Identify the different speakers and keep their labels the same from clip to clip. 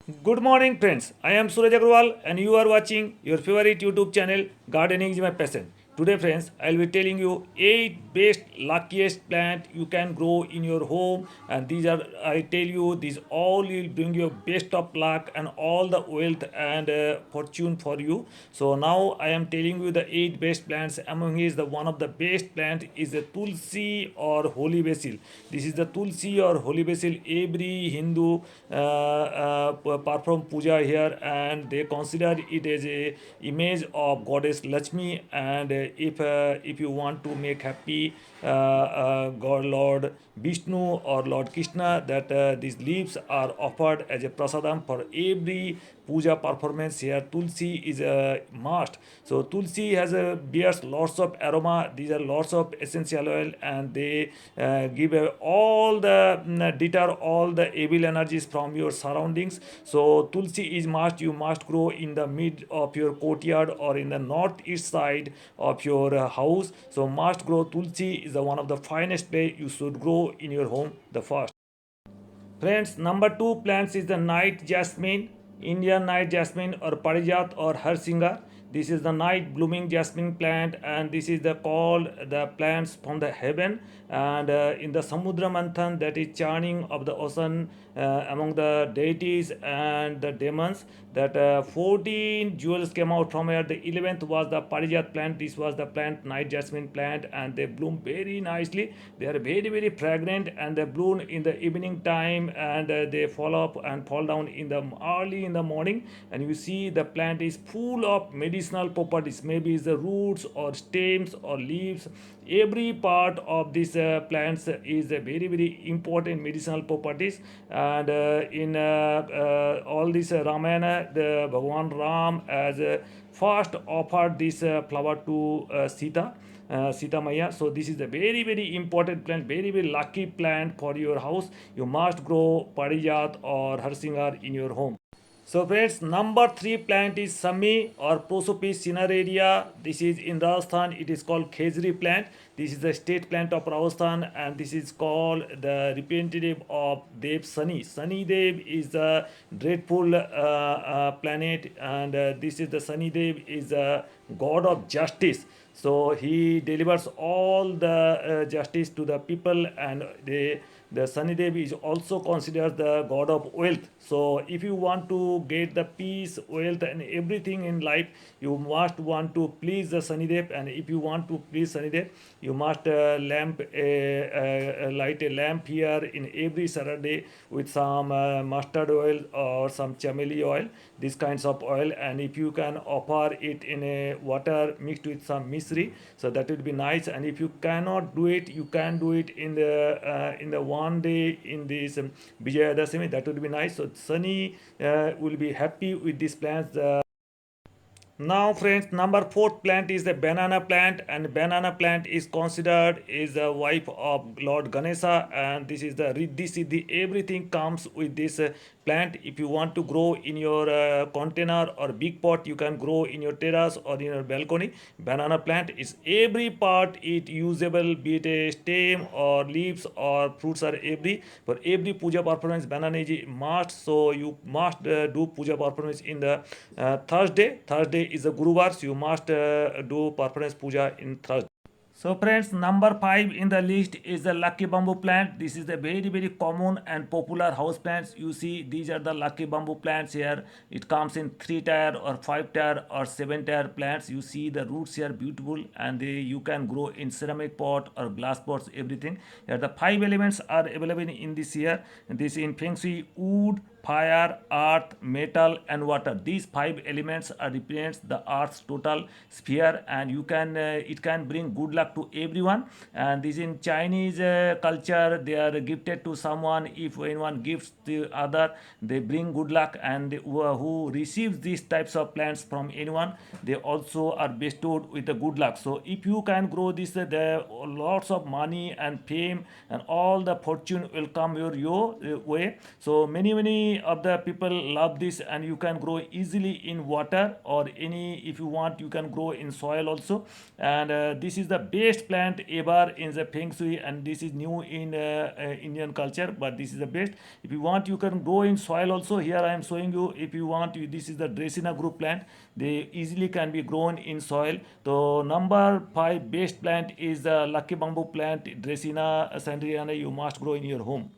Speaker 1: Good morning, friends. I am Suraj Agrawal, and you are watching your favorite YouTube channel, Gardening is My Passion. Today, friends, I'll be telling you 8 best luckiest plant you can grow in your home, and these are I tell you these all will bring you best of luck and all the wealth and fortune for you. So now I am telling you the 8 best plants. Among is the one of the best plant is the tulsi or holy basil. This is the tulsi or holy basil. Every Hindu perform puja here, and they consider it as a image of goddess Lakshmi. And if you want to make happy God Lord Vishnu or Lord Krishna, that these leaves are offered as a prasadam for every puja performance here. Tulsi is a must. So tulsi has a bears lots of aroma. These are lots of essential oil, and they give all the deter all the evil energies from your surroundings. So tulsi is must. You must grow in the mid of your courtyard or in the northeast side of your house. So must grow tulsi is the one of the finest place you should grow in your home. The first. Friends, number two plants is the night jasmine, Indian night jasmine or parijat or harsingar. This is the night blooming jasmine plant, and this is the called the plants from the heaven. And in the Samudra Manthan, that is churning of the ocean among the deities and the demons, that 14 jewels came out from here. The 11th was the parijat plant. This was the plant night jasmine plant, and they bloom very nicely. They are very fragrant, and they bloom in the evening time, and they fall up and fall down in the early in the morning. And you see the plant is full of medicinal properties. Maybe it's the roots or stems or leaves. Every part of this plants is a very important medicinal properties. And in all this Ramayana, the Bhagwan Ram as first offered this flower to Sita Maya. So this is a very important plant, very lucky plant for your house. You must grow Parijat or Harsingar in your home. So friends, number three plant is Sami or Prosopis cineraria. This is in Rajasthan. It is called Khejri plant. This is the state plant of Rajasthan, and this is called the representative of Dev Sani. Sani Dev is the dreadful planet, and this is the Sani Dev is the god of justice. So he delivers all the justice to the people, and the Sanidev is also considered the god of wealth. So if you want to get the peace, wealth, and everything in life, you must want to please the Sanidev. And if you want to please Sanidev, you must light a lamp here in every Saturday with some mustard oil or some chameli oil, these kinds of oil. And if you can offer it in a water mixed with some misri, so that would be nice. And if you cannot do it, you can do it in the one day in this Vijayadashami. That would be nice. So Sunny will be happy with these plants. Now, friends, number fourth plant is the banana plant, and banana plant is considered is the wife of Lord Ganesha, and this is the Riddhi Siddhi. Everything comes with this plant. If you want to grow in your container or big pot, you can grow in your terrace or in your balcony. Banana plant is every part it usable, be it a stem or leaves or fruits are every for every puja performance. Banana is must, so you must do puja performance in the Thursday. Thursday is the Guruvar, so you must do performance puja in Thursday. So friends, number five in the list is the lucky bamboo plant. This is the very common and popular house plants. You see, these are the lucky bamboo plants here. It comes in 3 tier or 5 tier or 7 tier plants. You see the roots here beautiful, and you can grow in ceramic pot or glass pots. Everything here. The five elements are available in this here. This in Feng Shui: wood, fire, earth, metal, and water. These five elements are represents the earth's total sphere, and you can it can bring good luck to everyone. And this in Chinese culture, they are gifted to someone. If anyone gifts the other, they bring good luck, and who receives these types of plants from anyone, they also are bestowed with the good luck. So if you can grow this, there lots of money and fame and all the fortune will come your way. So many many of the people love this, and you can grow easily in water, or any, if you want, you can grow in soil also. And this is the best plant ever in the feng shui, and this is new in Indian culture, but this is the best. If you want, you can grow in soil also. Here I am showing you. If you want, this is the Dracaena group plant. They easily can be grown in soil. So number 5 best plant is the lucky bamboo plant, Dracaena sanderiana. You must grow in your home.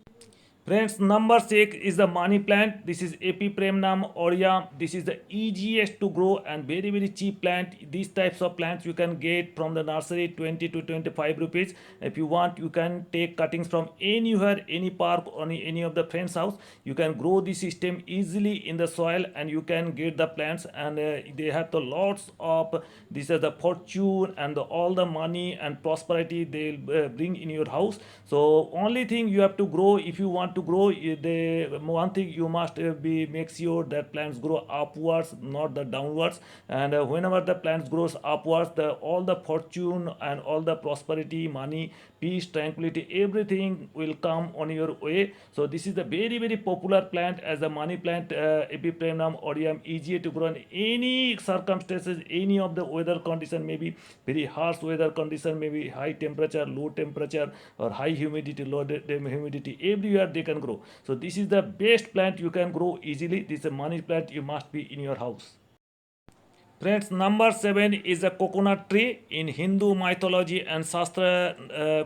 Speaker 1: Friends, number 6 is the money plant. This is Epipremnum aureum. This is the easiest to grow and very very cheap plant. These types of plants you can get from the nursery 20 to 25 rupees. If you want, you can take cuttings from anywhere, any park, or any of the friend's house. You can grow this system easily in the soil, and you can get the plants, and they have the lots of, this is the fortune and all the money and prosperity they'll bring in your house. So only thing you have to grow, if you want to grow, the one thing you must be make sure that plants grow upwards, not the downwards. And whenever the plants grows upwards, the all the fortune and all the prosperity, money, peace, tranquility, everything will come on your way. So this is the very very popular plant as a money plant, Epipremnum aureum, easier to grow in any circumstances, any of the weather condition, maybe very harsh weather condition, maybe high temperature, low temperature, or high humidity, low humidity, everywhere they can grow. So this is the best plant you can grow easily. This is a money plant, you must be in your house. Friends, number 7 is a coconut tree. In Hindu mythology and Shastra,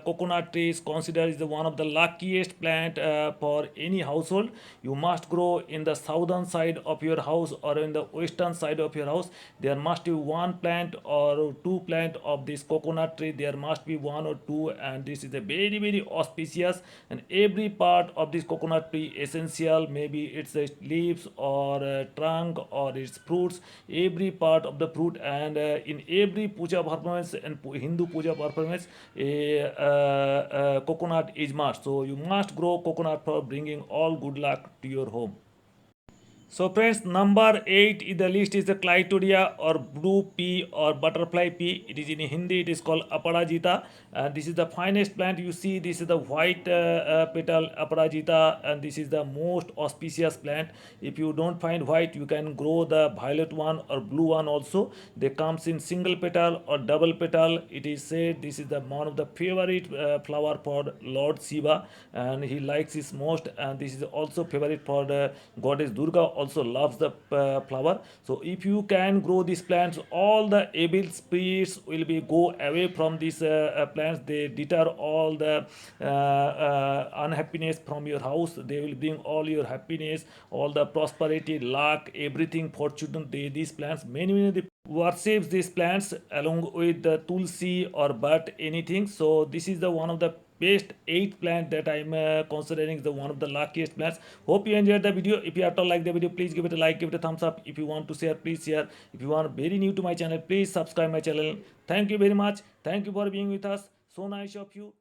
Speaker 1: coconut tree is considered as one of the luckiest plant for any household. You must grow in the southern side of your house or in the western side of your house. There must be one plant or two plant of this coconut tree. There must be one or two, and this is a very very auspicious. And every part of this coconut tree essential. Maybe it's leaves or trunk or its fruits. Every part of the fruit, and in every puja performance and Hindu puja performance, a coconut is must. So you must grow coconut for bringing all good luck to your home. So friends, number 8 in the list is the Clitoria or blue pea or butterfly pea. It is in Hindi, it is called Aparajita. And this is the finest plant you see. This is the white petal Aparajita, and this is the most auspicious plant. If you don't find white, you can grow the violet one or blue one also. They comes in single petal or double petal. It is said this is the one of the favorite flower for Lord Shiva, and he likes this most. And this is also favorite for the goddess Durga, also loves the flower. So if you can grow these plants, all the evil spirits will be go away from these plants. They deter all the unhappiness from your house. They will bring all your happiness, all the prosperity, luck, everything, fortune. These plants, many worships these plants along with the tulsi or but anything. So this is the one of the best 8 plant that I'm considering the one of the luckiest plants. Hope you enjoyed the video. If you have to like the video, please give it a like, give it a thumbs up. If you want to share, please share. If you are very new to my channel, please subscribe my channel. Thank you very much. Thank you for being with us. So nice of you.